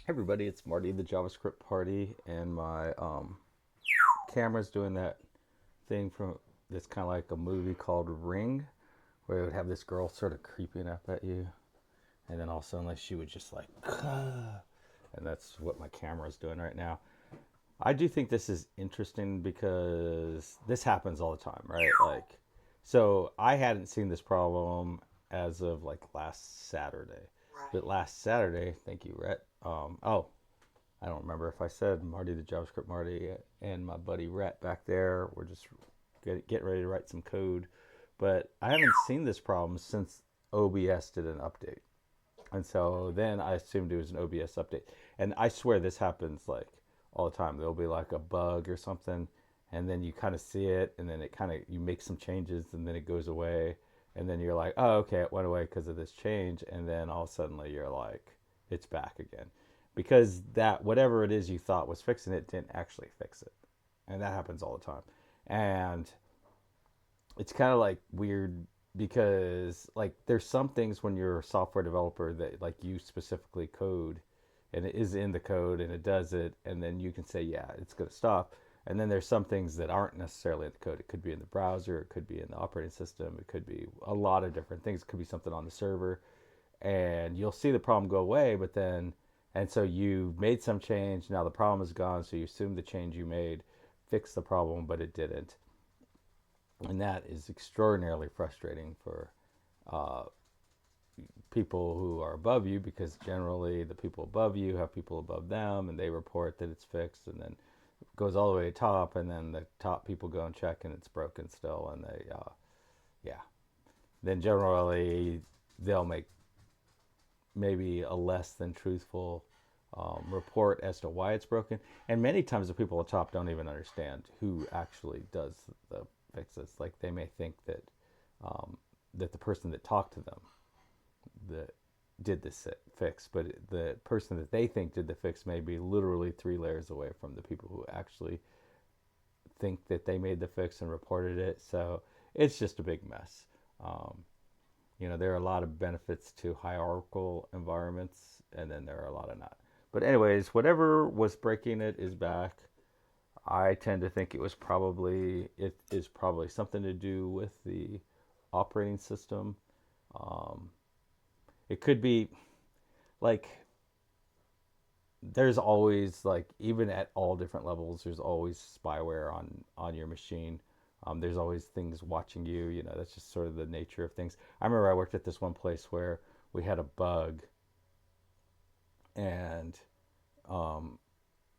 Hey everybody, it's Marty, the JavaScript party, and my camera's doing that thing from that's kind of like a movie called Ring, where it would have this girl sort of creeping up at you, and then all of a sudden, like, she would just like, and that's what my camera's doing right now. I do think this is interesting because this happens all the time, right? Like, so I hadn't seen this problem as of like last Saturday, but last Saturday, thank you, Rhett. I don't remember if I said Marty the JavaScript Marty and my buddy Rhett back there. We're just getting ready to write some code. But I haven't seen this problem since OBS did an update. And so then I assumed it was an OBS update. And I swear this happens like all the time. There'll be like a bug or something, and then you kind of see it, and then it kind of, you make some changes, and then it goes away. And then you're like, oh, okay, it went away because of this change. And then all of a sudden you're like, it's back again. Because that, whatever it is you thought was fixing it, didn't actually fix it. And that happens all the time. And it's kind of like weird because like there's some things when you're a software developer that like you specifically code and it is in the code and it does it, and then you can say, yeah, it's going to stop. And then there's some things that aren't necessarily in the code. It could be in the browser, it could be in the operating system, it could be a lot of different things. It could be something on the server, and you'll see the problem go away, but then, and so you made some change, now the problem is gone, so you assume the change you made fixed the problem, but it didn't. And that is extraordinarily frustrating for uh, people who are above you, because generally the people above you have people above them and they report that it's fixed, and then it goes all the way to top, and then the top people go and check and it's broken still, and they yeah, then generally they'll make maybe a less than truthful report as to why it's broken. And many times the people at the top don't even understand who actually does the fixes. Like they may think that that the person that talked to them that did this fix, but the person that they think did the fix may be literally 3 layers away from the people who actually think that they made the fix and reported it. So it's just a big mess. Um, there are a lot of benefits to hierarchical environments, and then there are a lot of not. But anyways, whatever was breaking it is back. I tend to think it is probably something to do with the operating system. Um, it could be like there's always, like, even at all different levels, there's always spyware on your machine. There's always things watching you. That's just sort of the nature of things. I remember I worked at this one place where we had a bug, and um,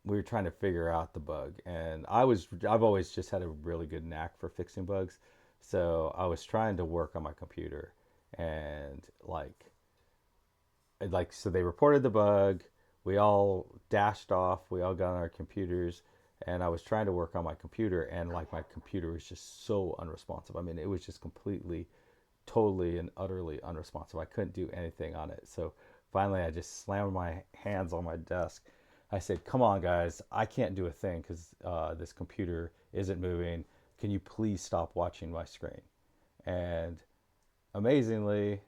we were trying to figure out the bug. And I've always just had a really good knack for fixing bugs, so I was trying to work on my computer, and so they reported the bug. We all dashed off. We all got on our computers, and I was trying to work on my computer, and like my computer was just so unresponsive. I mean, it was just completely, totally, and utterly unresponsive. I couldn't do anything on it. So finally, I just slammed my hands on my desk. I said, "Come on, guys! I can't do a thing because this computer isn't moving. Can you please stop watching my screen?" And amazingly,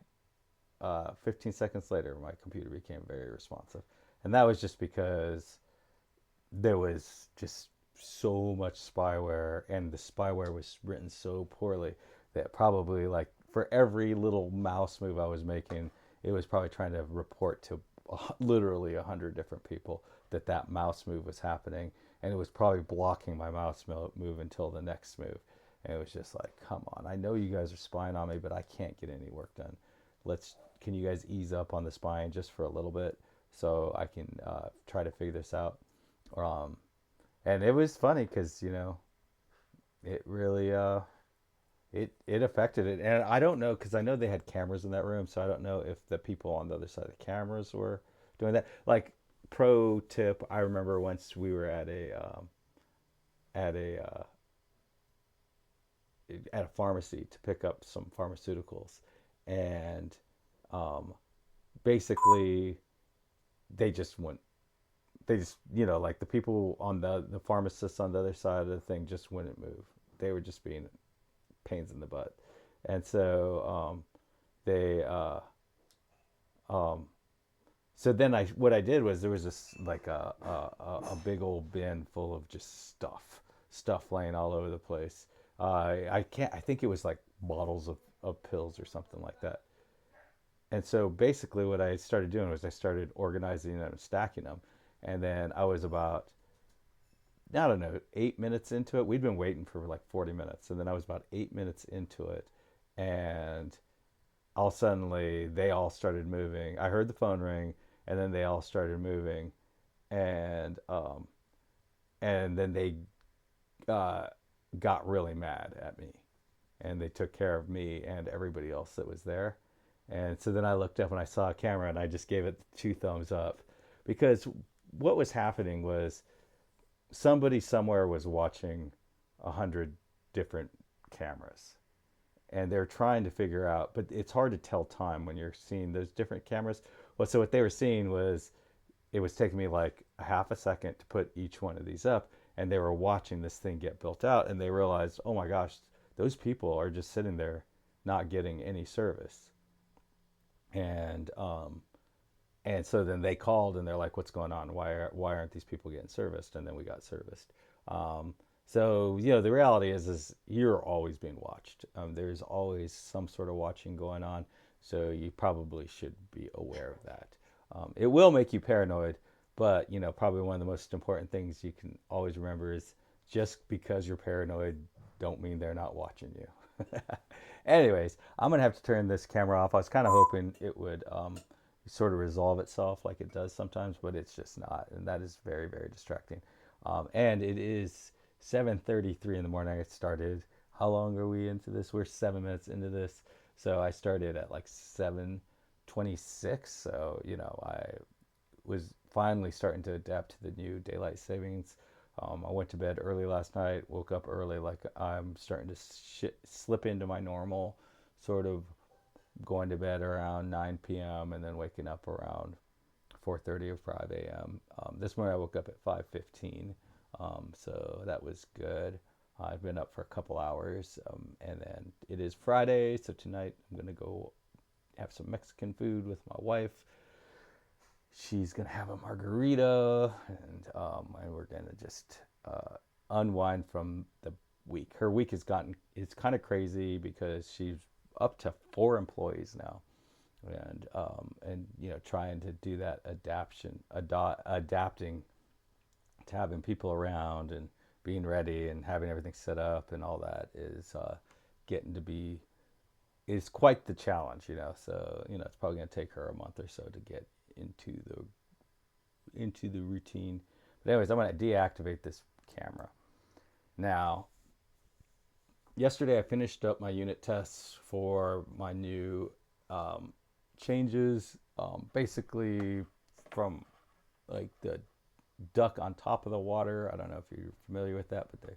15 seconds later, my computer became very responsive. And that was just because there was just so much spyware, and the spyware was written so poorly that probably, like, for every little mouse move I was making, it was probably trying to report to literally 100 different people that that mouse move was happening. And it was probably blocking my mouse move until the next move. And it was just like, come on, I know you guys are spying on me, but I can't get any work done. Can you guys ease up on the spying just for a little bit so I can try to figure this out? Um, and it was funny because it really it affected it. And I don't know, because I know they had cameras in that room, so I don't know if the people on the other side of the cameras were doing that. Like, pro tip, I remember once we were at a at a pharmacy to pick up some pharmaceuticals, and um, basically they just went they just, like, the people on the pharmacists on the other side of the thing just wouldn't move. They were just being pains in the butt. And so they um So then what I did was there was this like a big old bin full of just stuff laying all over the place. I can't. I think it was like bottles of pills or something like that. And so basically, what I started doing was I started organizing them and stacking them. And then I was about, I don't know, 8 minutes into it. We'd been waiting for like 40 minutes. And then I was about 8 minutes into it. And all suddenly they all started moving. I heard the phone ring, and then they all started moving. And, um, and then they uh, got really mad at me. And they took care of me and everybody else that was there. And so then I looked up and I saw a camera and I just gave it two thumbs up because what was happening was somebody somewhere was watching 100 different cameras and they're trying to figure out, but it's hard to tell time when you're seeing those different cameras. Well, so what they were seeing was it was taking me like a half a second to put each one of these up, and they were watching this thing get built out, and they realized, oh my gosh, those people are just sitting there not getting any service. And so then they called and they're like, "What's going on? Why aren't these people getting serviced?" And then we got serviced. Um, so the reality is you're always being watched. There's always some sort of watching going on. So you probably should be aware of that. It will make you paranoid, but probably one of the most important things you can always remember is just because you're paranoid, don't mean they're not watching you. Anyways, I'm gonna have to turn this camera off. I was kind of hoping it would sort of resolve itself like it does sometimes, but it's just not, and that is very, very distracting. And it is 7:33 in the morning. I started. How long are we into this? We're 7 minutes into this, so I started at like 7:26. So I was finally starting to adapt to the new daylight savings. I went to bed early last night, woke up early, like I'm starting to slip into my normal sort of going to bed around 9 p.m. and then waking up around 4:30 or 5 a.m. This morning I woke up at 5:15, so that was good. I've been up for a couple hours, and then it is Friday, so tonight I'm gonna go have some Mexican food with my wife. She's gonna have a margarita, and we're gonna just unwind from the week. Her week has gotten, it's kind of crazy because she's up to 4 employees now, and trying to do that adapting to having people around and being ready and having everything set up and all that is getting to be is quite the challenge. So it's probably going to take her a month or so to get into the routine. But anyways, I'm going to deactivate this camera now. Yesterday I finished up my unit tests for my new changes, basically from like the duck on top of the water. I don't know if you're familiar with that, but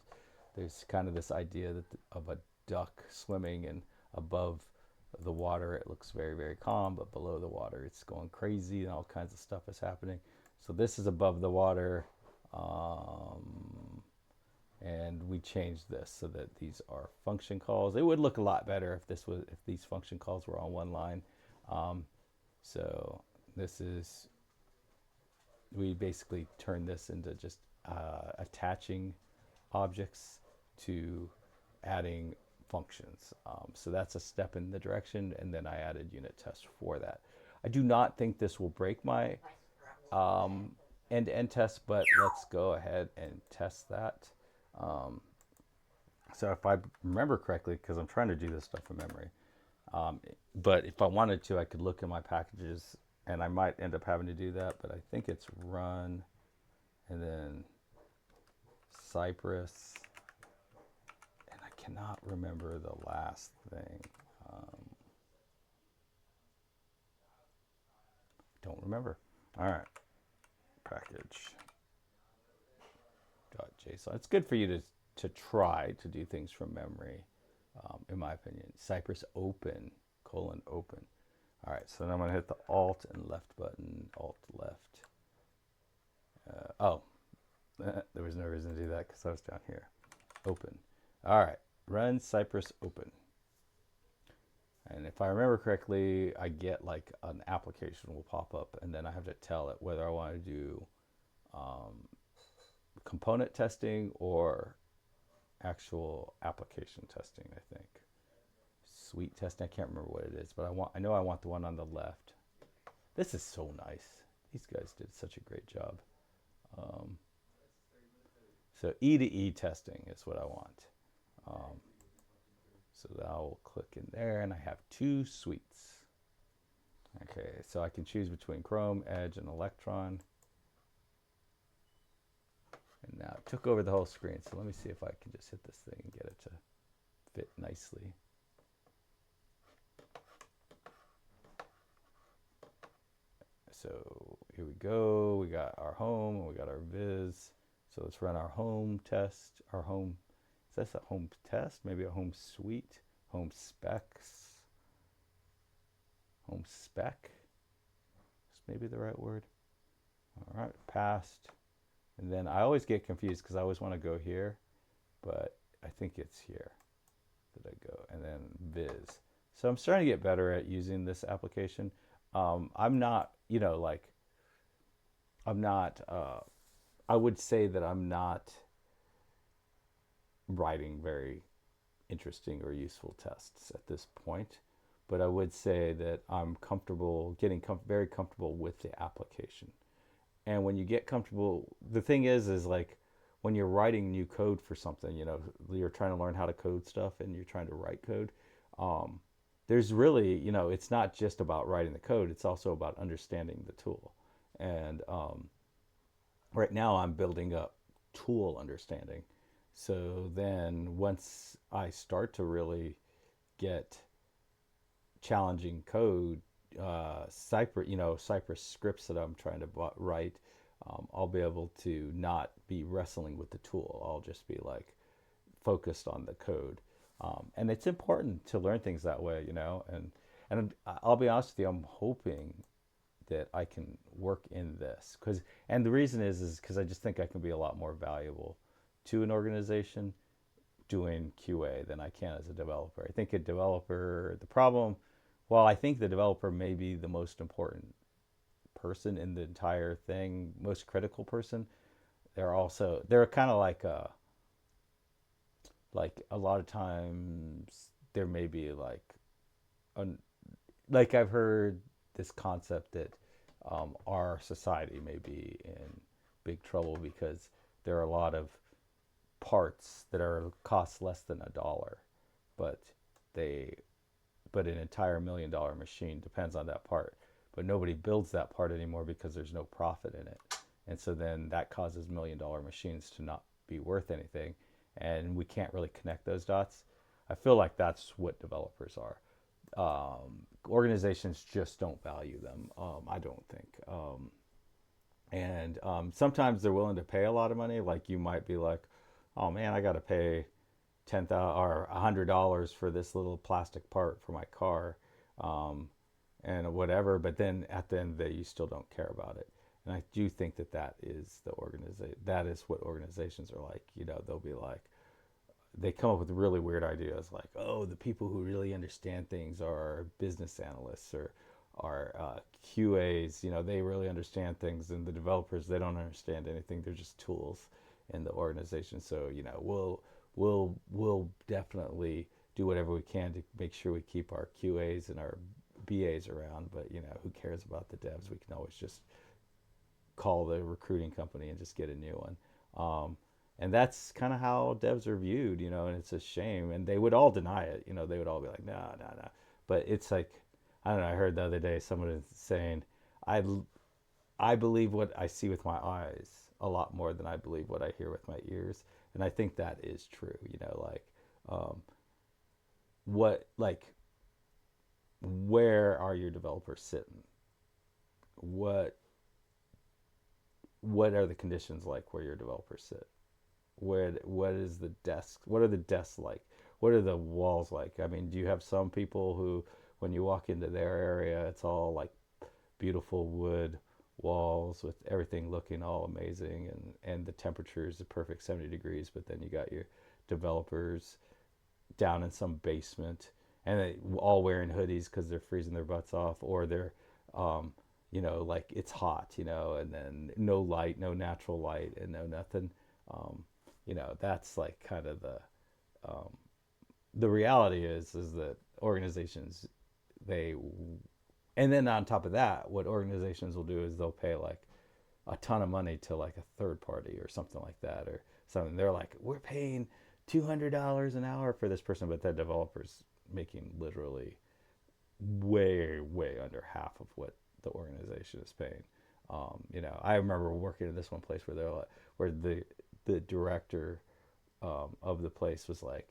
there's kind of this idea of a duck swimming, and above the water it looks very, very calm, but below the water it's going crazy and all kinds of stuff is happening. So this is above the water, and we changed this so that these are function calls. It would look a lot better if these function calls were on one line. So this is, we basically turn this into just attaching objects to adding functions. So that's a step in the direction, and then I added unit tests for that. I do not think this will break my end-to-end test, but let's go ahead and test that. So if I remember correctly, because I'm trying to do this stuff from memory, but if I wanted to, I could look in my packages, and I might end up having to do that, but I think it's run and then Cypress, and I cannot remember the last thing. Don't remember. All right, package .json. It's good for you to try to do things from memory, in my opinion. Cypress open, open. All right, so now I'm going to hit the Alt and left button, Alt left. There was no reason to do that because I was down here. Open. All right, run Cypress open. And if I remember correctly, I get like an application will pop up, and then I have to tell it whether I want to do um, component testing or actual application testing. I think suite testing. I can't remember what it is, but I know I want the one on the left. This is so nice. These guys did such a great job. Um, so E to E testing is what I want. Um, so I'll click in there, and I have two suites. Okay, so I can choose between Chrome, Edge, and Electron. And now it took over the whole screen. So let me see if I can just hit this thing and get it to fit nicely. So here we go. We got our home and we got our viz. So let's run our home test. Our home, is this a home test? Maybe a home suite, home specs, home spec. Is maybe the right word. All right, passed. And then I always get confused because I always want to go here, but I think it's here that I go. And then viz. So I'm starting to get better at using this application. I'm not, I'm not, I would say that I'm not writing very interesting or useful tests at this point, but I would say that I'm comfortable, very comfortable with the application. And when you get comfortable, the thing is like when you're writing new code for something, you're trying to learn how to code stuff and you're trying to write code. Um, there's really, it's not just about writing the code, it's also about understanding the tool. And right now I'm building up tool understanding. So then once I start to really get challenging code, Cypress scripts that I'm trying to write, I'll be able to not be wrestling with the tool. I'll just be like focused on the code. And it's important to learn things that way, and I'll be honest with you, I'm hoping that I can work in this and the reason is because I just think I can be a lot more valuable to an organization doing QA than I can as a developer. I think a developer, the problem, well, I think the developer may be the most important person in the entire thing, most critical person. They're kind of like a lot of times there may be an, like I've heard this concept that our society may be in big trouble because there are a lot of parts that are cost less than $1, but they but an entire $1 million machine depends on that part. But nobody builds that part anymore because there's no profit in it, and so then that causes $1 million machines to not be worth anything, and we can't really connect those dots. I feel like that's what developers are. Organizations just don't value them. I don't think. And sometimes they're willing to pay a lot of money. Like you might be like, "Oh man, I got to pay 10,000 or $100 for this little plastic part for my car," um, and whatever. But then at the end of the day, you still don't care about it. And I do think that that is the organization. That is what organizations are like. They'll be like, they come up with really weird ideas like, oh, the people who really understand things are business analysts or are QAs. They really understand things, and the developers, they don't understand anything. They're just tools in the organization. So we'll definitely do whatever we can to make sure we keep our QAs and our BAs around. But who cares about the devs? We can always just call the recruiting company and just get a new one. And that's kind of how devs are viewed, and it's a shame. And they would all deny it, they would all be like, no, no, no. But it's like, I don't know. I heard the other day someone was saying, I I believe what I see with my eyes a lot more than I believe what I hear with my ears, and I think that is true. Um, like where are your developers sitting? What what are the conditions like where your developers sit? What is the desk? What are the desks like? What are the walls like? I mean, do you have some people who, when you walk into their area, it's all like beautiful wood walls with everything looking all amazing, and the temperature is the perfect 70 degrees, but then you got your developers down in some basement and they all wearing hoodies because they're freezing their butts off, or they're um, like it's hot, and then no light, no natural light, and no nothing. um, that's like kind of um, the reality is that organizations, they and then on top of that, what organizations will do is they'll pay like a ton of money to like a third party or something like that, or something. They're like, we're paying $200 an hour for this person, but that developer's making literally way under half of what the organization is paying. I remember working at this one place where they're like, where the director of the place was like,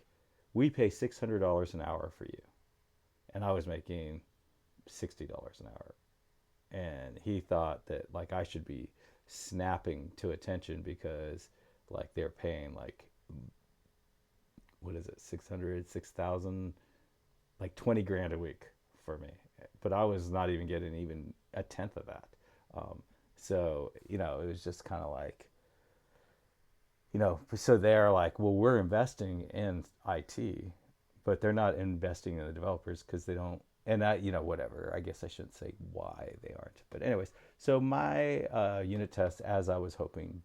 we pay $600 an hour for you, and I was making $60 an hour, and he thought that like I should be snapping to attention because like they're paying like, what is it, 600, 6,000, like 20 grand a week for me, but I was not even getting even a tenth of that. So it was just kind of like, so they're like, well, we're investing in IT, but they're not investing in the developers because they don't. And whatever. I guess I shouldn't say why they aren't. But anyways, so my unit test, as I was hoping,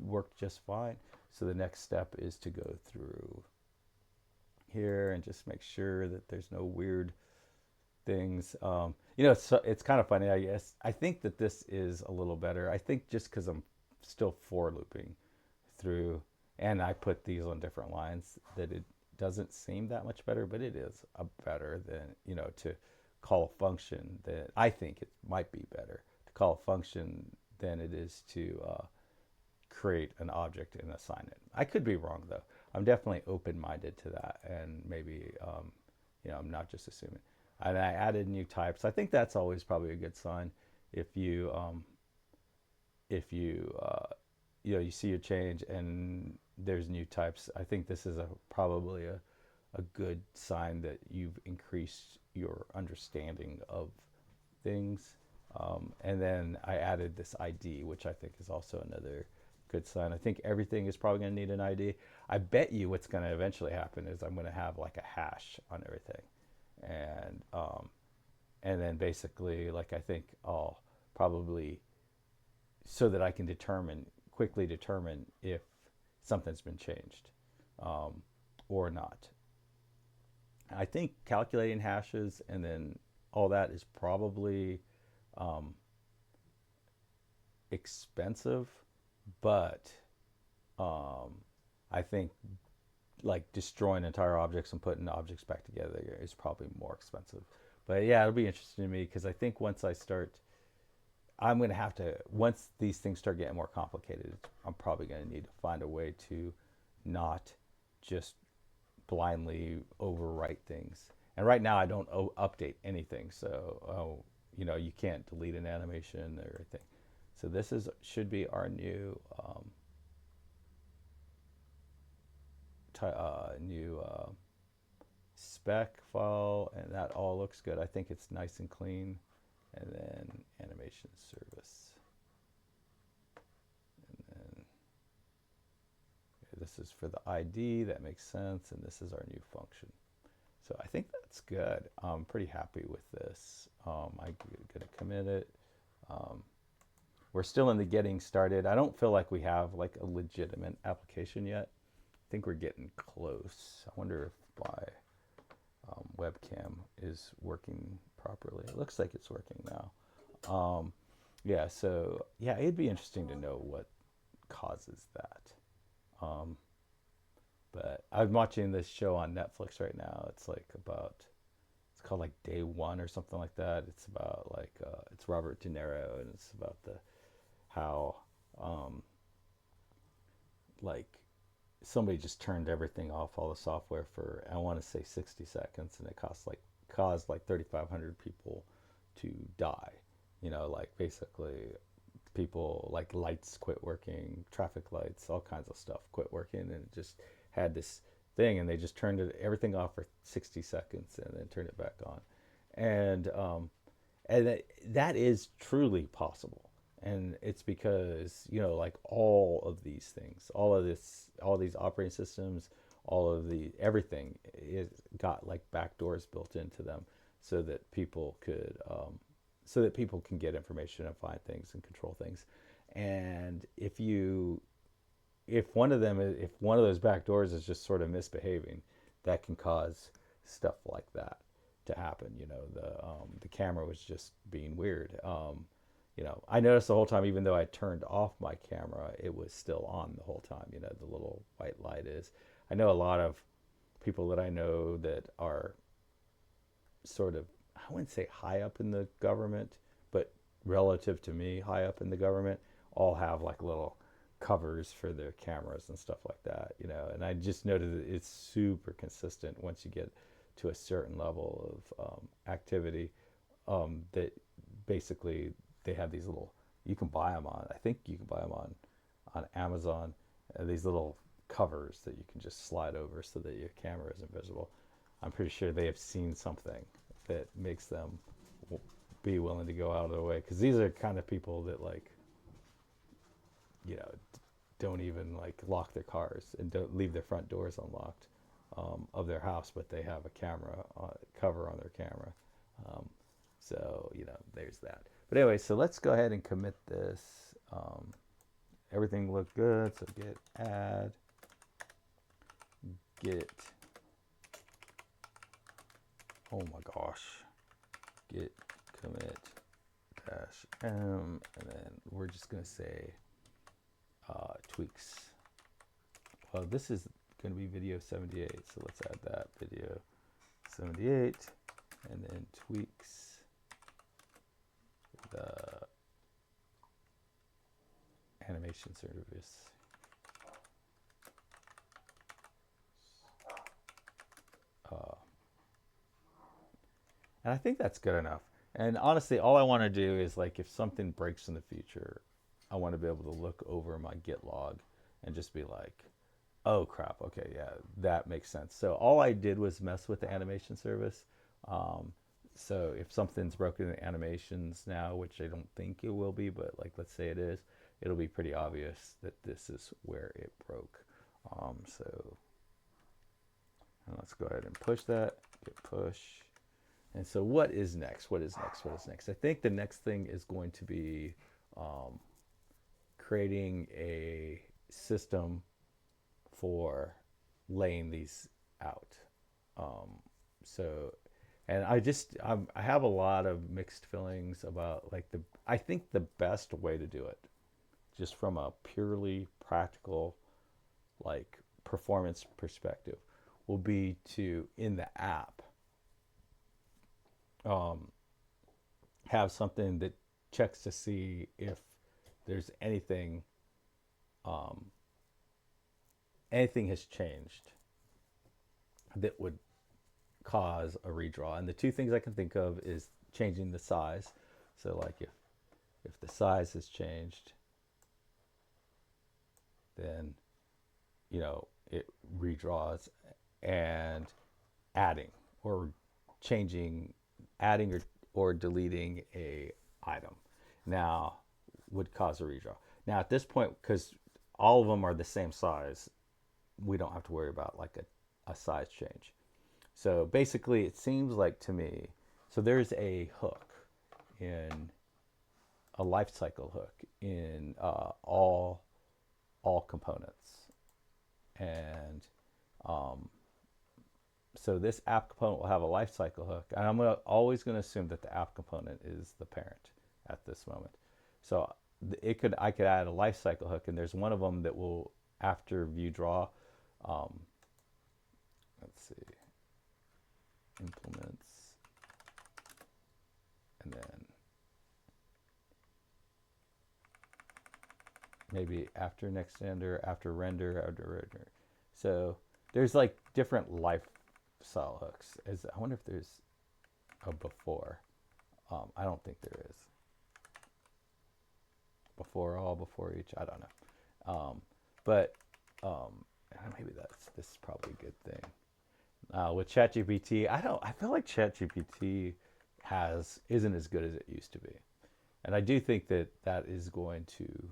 worked just fine. So the next step is to go through here and just make sure that there's no weird things. It's kind of funny, I guess. I think that this is a little better. I think just because I'm still for looping through, and I put these on different lines, that it doesn't seem that much better, but it is better than, to call a function. That I think it might be better to call a function than it is to create an object and assign it. I could be wrong though. I'm definitely open-minded to that, and maybe I'm not just assuming. And I added new types. I think that's always probably a good sign. If you you see a change and there's new types, I think this is probably a good sign that you've increased your understanding of things. And then I added this ID, which I think is also another good sign. I think everything is probably going to need an ID. I bet you what's going to eventually happen is I'm going to have like a hash on everything, and then basically, like, I think I'll probably, so that I can quickly determine if something's been changed, or not. I think calculating hashes and then all that is probably um, expensive, but um, I think like destroying entire objects and putting objects back together is probably more expensive. But yeah, it'll be interesting to me because I think I'm going to have to, once these things start getting more complicated, I'm probably going to need to find a way to not just blindly overwrite things. And right now I don't update anything. So, you can't delete an animation or anything. So this should be our new spec file, and that all looks good. I think it's nice and clean. And then animation service. And then this is for the ID. That makes sense. And this is our new function. So I think that's good. I'm pretty happy with this. I'm going to commit it. We're still in the getting started. I don't feel like we have like a legitimate application yet. I think we're getting close. I wonder if my webcam is working properly. It looks like it's working now. Yeah, so yeah, it'd be interesting to know what causes that. But I'm watching this show on Netflix right now. It's called like Day One or something like that. It's about like it's Robert De Niro, and it's about how like somebody just turned everything off, all the software, for I want to say 60 seconds, and it caused like 3,500 people to die. Like basically people, like lights quit working, traffic lights, all kinds of stuff quit working, and it just had this thing, and they just turned everything off for 60 seconds and then turned it back on. And that is truly possible. And it's because, like all of these things, all these operating systems, all of the everything is got like back doors built into them, so that people could so that people can get information and find things and control things. And if one of those back doors is just sort of misbehaving, that can cause stuff like that to happen. The camera was just being weird. I noticed the whole time, even though I turned off my camera, it was still on the whole time. The little white light is. I know a lot of people that I know that are sort of, I wouldn't say high up in the government, but relative to me, high up in the government, all have like little covers for their cameras and stuff like that. And I just noted that it's super consistent once you get to a certain level of activity, that basically they have these little, you can buy them on, I think you can buy them on Amazon, these little covers that you can just slide over so that your camera isn't visible. I'm pretty sure they have seen something that makes them be willing to go out of their way, because these are kind of people that like, you know, don't even like lock their cars and don't leave their front doors unlocked, of their house, but they have a camera cover on their camera. So there's that. But anyway, so let's go ahead and commit this. Everything looked good, so git add, git, oh my gosh, git commit dash m, and then we're just gonna say tweaks. Well, this is going to be video 78, so let's add that, video 78, and then tweaks the animation service. And I think that's good enough. And honestly, all I want to do is, like, if something breaks in the future, I want to be able to look over my git log and just be like, oh crap, okay, yeah, that makes sense. So all I did was mess with the animation service. So if something's broken in animations now, which I don't think it will be, but like let's say it is, it'll be pretty obvious that this is where it broke. So let's go ahead and push that, git push. And so what is next? What is next? What is next? I think the next thing is going to be creating a system for laying these out. And I have a lot of mixed feelings about like I think the best way to do it, just from a purely practical, like performance perspective, will be to, in the app, have something that checks to see if there's anything has changed that would cause a redraw. And the two things I can think of is changing the size. So like if the size has changed, then it redraws, and adding or deleting a item now would cause a redraw. Now at this point, because all of them are the same size, we don't have to worry about like a size change. So basically it seems like to me, so there's a hook in a lifecycle hook in all components. And so this app component will have a lifecycle hook, and I'm always going to assume that the app component is the parent at this moment. So I could add a lifecycle hook, and there's one of them that will, after view draw, let's see, implements, and then maybe after next render, after render. So there's like different lifestyle hooks. I wonder if there's a before. I don't think there is. Before all, before each, I don't know. But maybe this is probably a good thing. With ChatGPT, I feel like ChatGPT isn't as good as it used to be. And I do think that is going to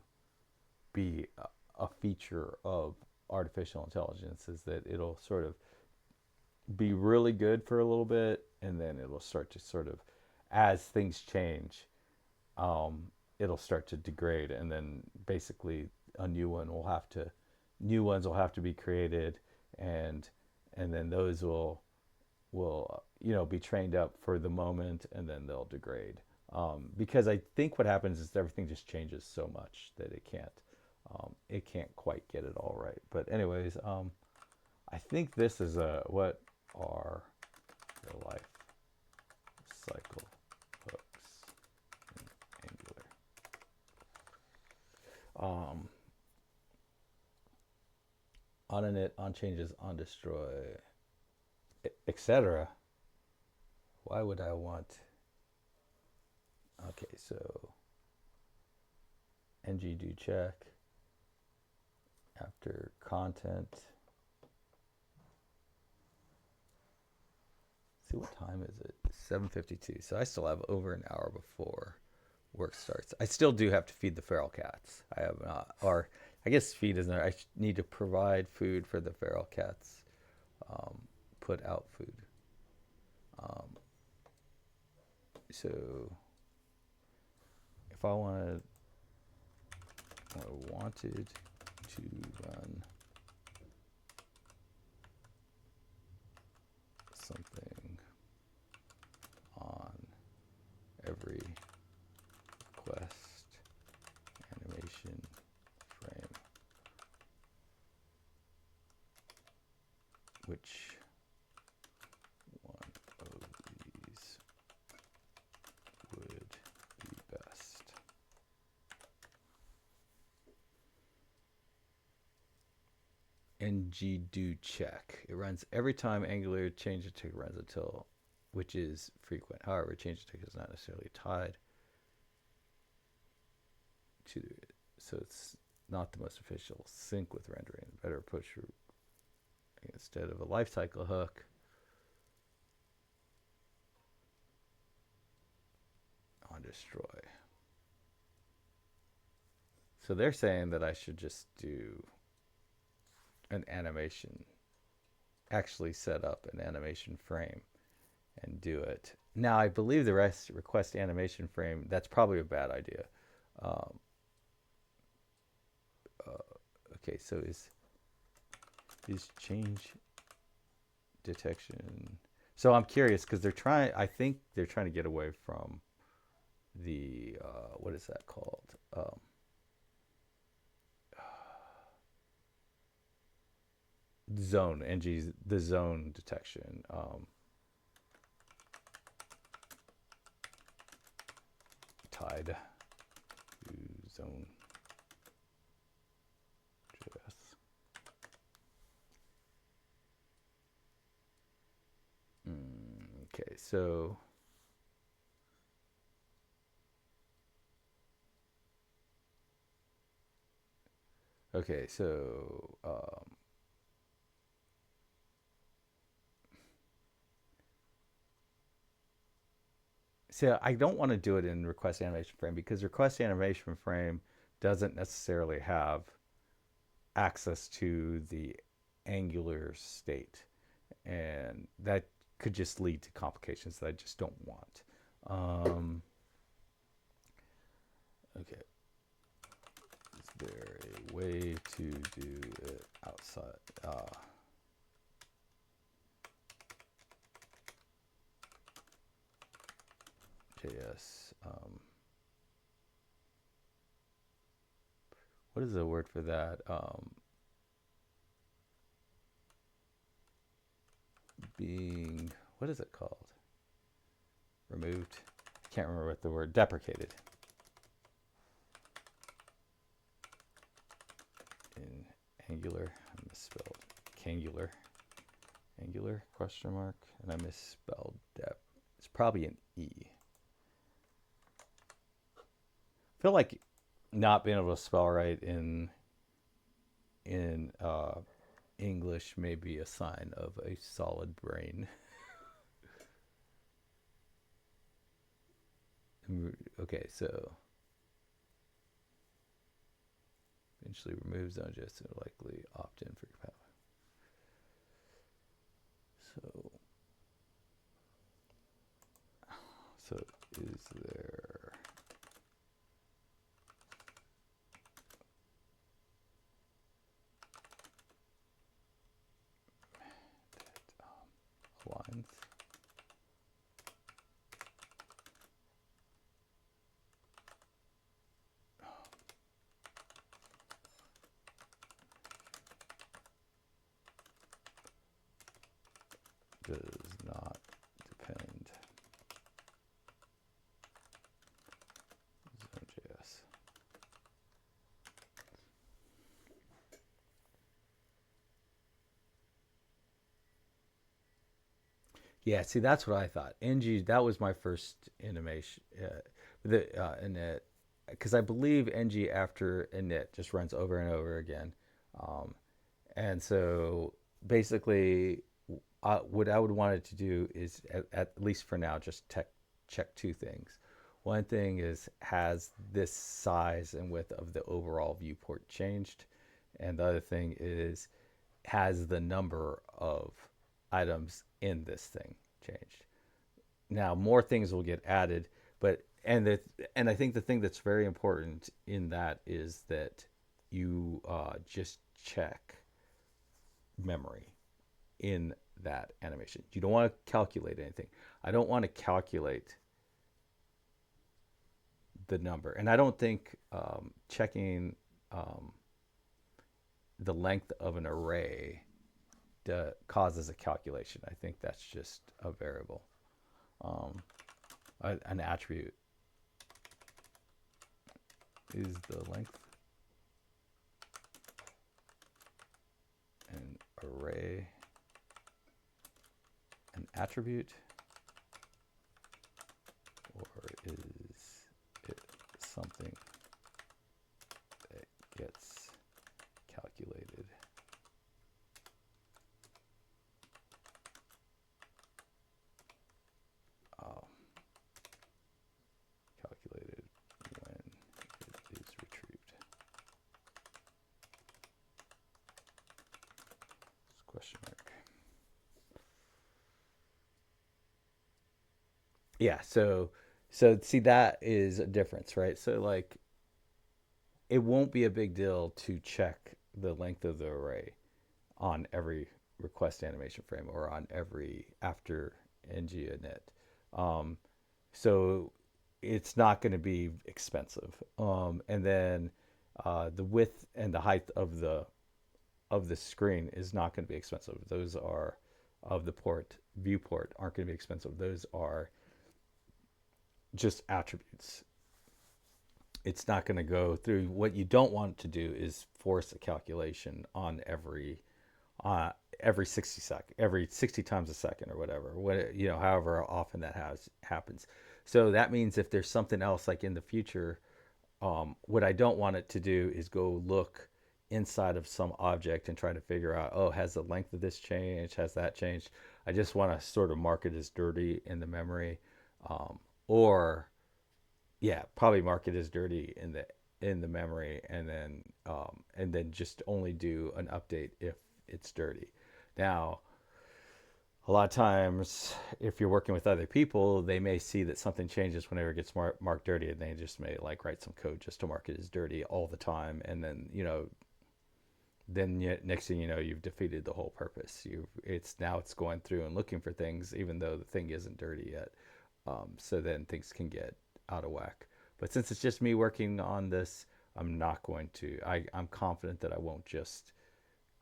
be a feature of artificial intelligence is that it'll sort of be really good for a little bit, and then it'll start to sort of, as things change, um, it'll start to degrade, and then basically a new ones will have to be created, and then those will be trained up for the moment, and then they'll degrade. Because I think what happens is everything just changes so much that it can't quite get it all right. But anyways, I think this is what are the life cycle hooks in Angular. On init, on changes, on destroy, etc. Why would I want? Okay, so ng do check after content. See, what time is it? 7:52. So I still have over an hour before work starts. I still do have to feed the feral cats. I have not, or I guess feed isn't there. I need to provide food for the feral cats. Put out food. So if I wanted to run something on every request animation frame, which one of these would be best? ng do check. It runs every time Angular change tick runs until, which is frequent. However, change tick is not necessarily tied to it, so it's not the most official sync with rendering. Better push instead of a lifecycle hook. On destroy. So they're saying that I should just do an animation, actually set up an animation frame and do it. Now I believe the rest request animation frame, that's probably a bad idea. Okay, so is change detection. So I'm curious because I think they're trying to get away from the what is that called? Zone, the zone detection. Tied to zone JS. Okay, so so I don't want to do it in request animation frame because request animation frame doesn't necessarily have access to the Angular state, and that could just lead to complications that I just don't want. Okay, is there a way to do it outside? JS. What is the word for that? Being, what is it called? Removed. I can't remember what the word. Deprecated. In Angular, I misspelled Kangular. Angular question mark, and I misspelled dep. It's probably an E. I feel like not being able to spell right in English may be a sign of a solid brain. Okay, so intentionally remove Zone.js and likely opt in for your path. So is there lines? Does not depend Zone.js. Yeah, see, that's what I thought. NG, that was my first animation. Init, because I believe NG after init just runs over and over again. Um, and so basically, what I would want it to do is, at least for now, just check two things. One thing is, has this size and width of the overall viewport changed? And the other thing is, has the number of items in this thing changed? Now, more things will get added, but and I think the thing that's very important in that is that you just check memory in that animation. You don't want to calculate anything. I don't want to calculate the number, and I don't think checking um, the length of an array causes a calculation. I think that's just a variable. An attribute is the length. An array, an attribute, or is it something that gets calculated? Calculated when it is retrieved. Question mark. Yeah, so see, that is a difference, right? So like, it won't be a big deal to check the length of the array on every request animation frame or on every after ng init. Um, so it's not going to be expensive. And then the width and the height of the screen is not going to be expensive. Those are of the viewport aren't going to be expensive. Those are just attributes. It's not going to go through. What you don't want to do is force a calculation on every 60 second, every 60 times a second or whatever. However often that happens. So that means if there's something else like in the future, what I don't want it to do is go look inside of some object and try to figure out, oh, has the length of this changed? Has that changed? I just want to sort of mark it as dirty in the memory, or yeah, probably mark it as dirty in the memory, and then just only do an update if it's dirty. Now, a lot of times, if you're working with other people, they may see that something changes whenever it gets marked dirty, and they just may like write some code just to mark it as dirty all the time, and then next thing you know, you've defeated the whole purpose. It's going through and looking for things, even though the thing isn't dirty yet. So then things can get out of whack. But since it's just me working on this, I'm not going to. I'm confident that I won't just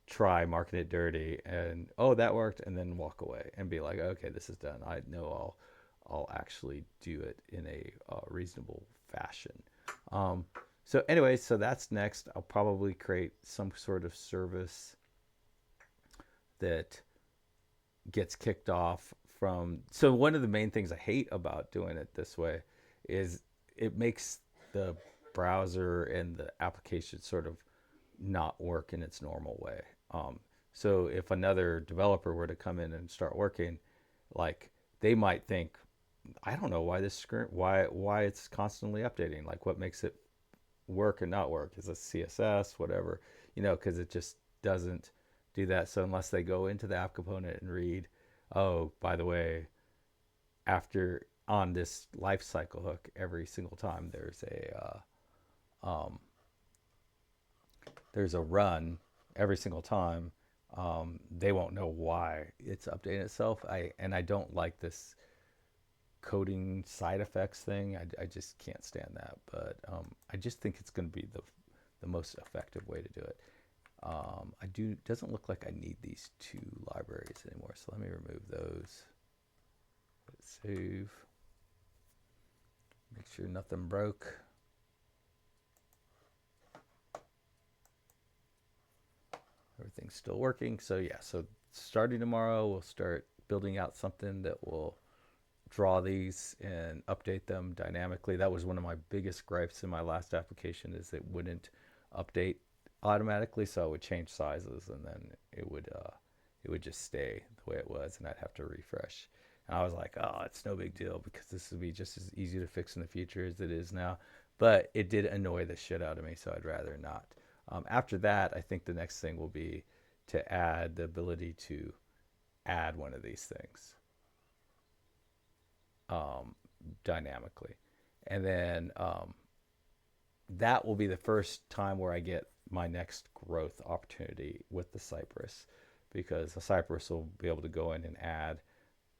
try marking it dirty and, oh, that worked, and then walk away and be like, okay, this is done. I know I'll actually do it in a reasonable fashion. So anyway, so that's next. I'll probably create some sort of service that gets kicked off from. So one of the main things I hate about doing it this way is it makes the browser and the application sort of not work in its normal way. So if another developer were to come in and start working, like, they might think, I don't know why this screen, why it's constantly updating. Like, work or not work? Is it CSS, whatever, because it just doesn't do that. So unless they go into the app component and read, oh, by the way, after on this life cycle hook, every single time there's a run every single time, they won't know why it's updating itself. I don't like this coding side effects thing. I just can't stand that. But I just think it's going to be the most effective way to do it. I do doesn't look like I need these two libraries anymore. So let me remove those. Save. Make sure nothing broke. Everything's still working. So yeah, so starting tomorrow, we'll start building out something that will draw these and update them dynamically. That was one of my biggest gripes in my last application, is it wouldn't update automatically. So I would change sizes and then it would just stay the way it was, and I'd have to refresh. And I was like, oh, it's no big deal because this will be just as easy to fix in the future as it is now. But it did annoy the shit out of me, so I'd rather not. After that, I think the next thing will be to add the ability to add one of these things um, dynamically. And then that will be the first time where I get my next growth opportunity with the Cypress, because the Cypress will be able to go in and add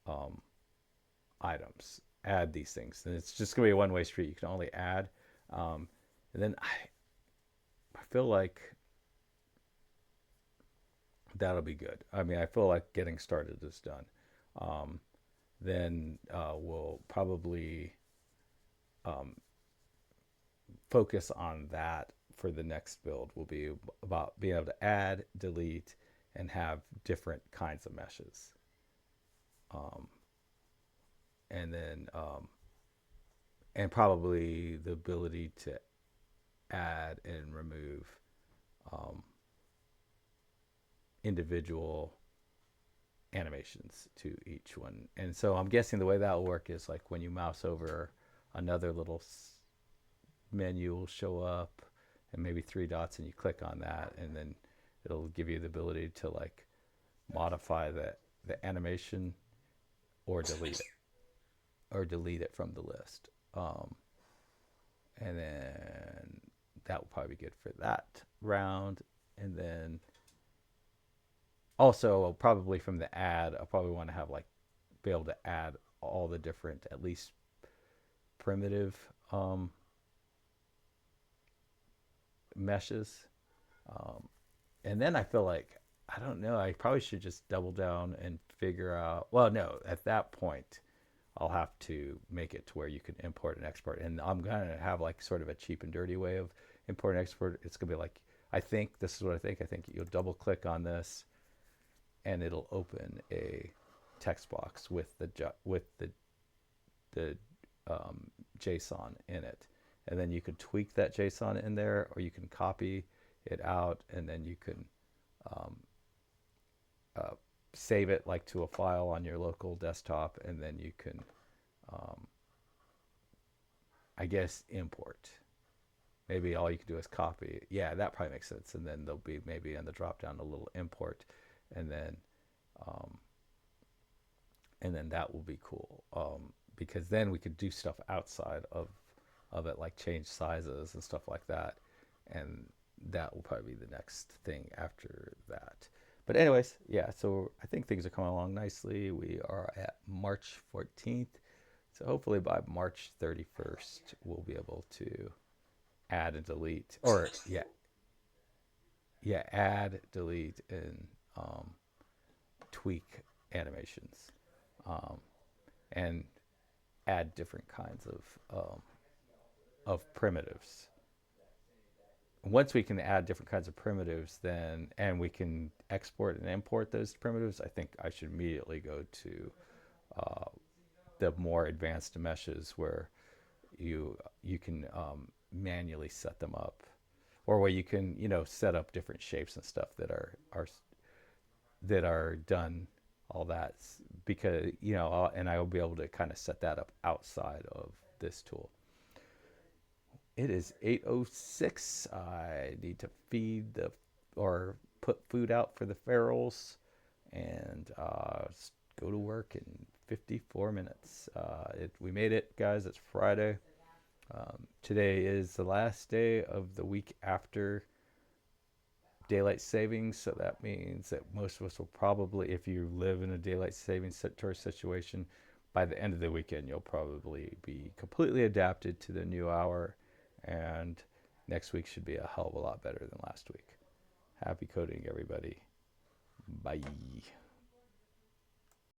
um, items, add these things. And it's just going to be a one-way street. You can only add. And then I feel like that'll be good. I mean, I feel like getting started is done. Um, then we'll probably um, focus on that for the next build. Will be about being able to add, delete, and have different kinds of meshes. Um, and then and probably the ability to add and remove um, individual animations to each one. And so I'm guessing the way that will work is like when you mouse over, another little menu will show up and maybe three dots, and you click on that, and then it'll give you the ability to like modify the animation or delete it from the list. And then that will probably be good for that round. And then also probably from the add, I'll probably want to have like be able to add all the different, at least primitive meshes. Um, and then I feel like, I don't know, I probably should just double down and figure out. Well, no, at that point, I'll have to make it to where you can import and export. And I'm going to have like sort of a cheap and dirty way of import and export. It's going to be like, I think this is what I think. I think you'll double click on this and it'll open a text box with the JSON in it. And then you can tweak that JSON in there, or you can copy it out, and then you can um, uh, save it like to a file on your local desktop, and then you can, um, I guess, import. Maybe all you can do is copy. Yeah, that probably makes sense. And then there'll be maybe in the drop down a little import, and then um, that will be cool, because then we could do stuff outside of it, like change sizes and stuff like that, and that will probably be the next thing after that. But anyways, yeah, so I think things are coming along nicely. We are at March 14th. So hopefully by March 31st, we'll be able to add and delete, or add, delete, and tweak animations, um, and add different kinds of primitives. Once we can add different kinds of primitives, then and we can export and import those primitives, I think I should immediately go to uh, the more advanced meshes where you can manually set them up, or where you can set up different shapes and stuff that are done all that, because and I will be able to kind of set that up outside of this tool. It is 8:06. I need to feed the or put food out for the ferals and go to work in 54 minutes. We made it, guys. It's Friday. Today is the last day of the week after daylight savings, so that means that most of us will probably, if you live in a daylight savings situation, by the end of the weekend you'll probably be completely adapted to the new hour, and next week should be a hell of a lot better than last week. Happy coding, everybody. Bye.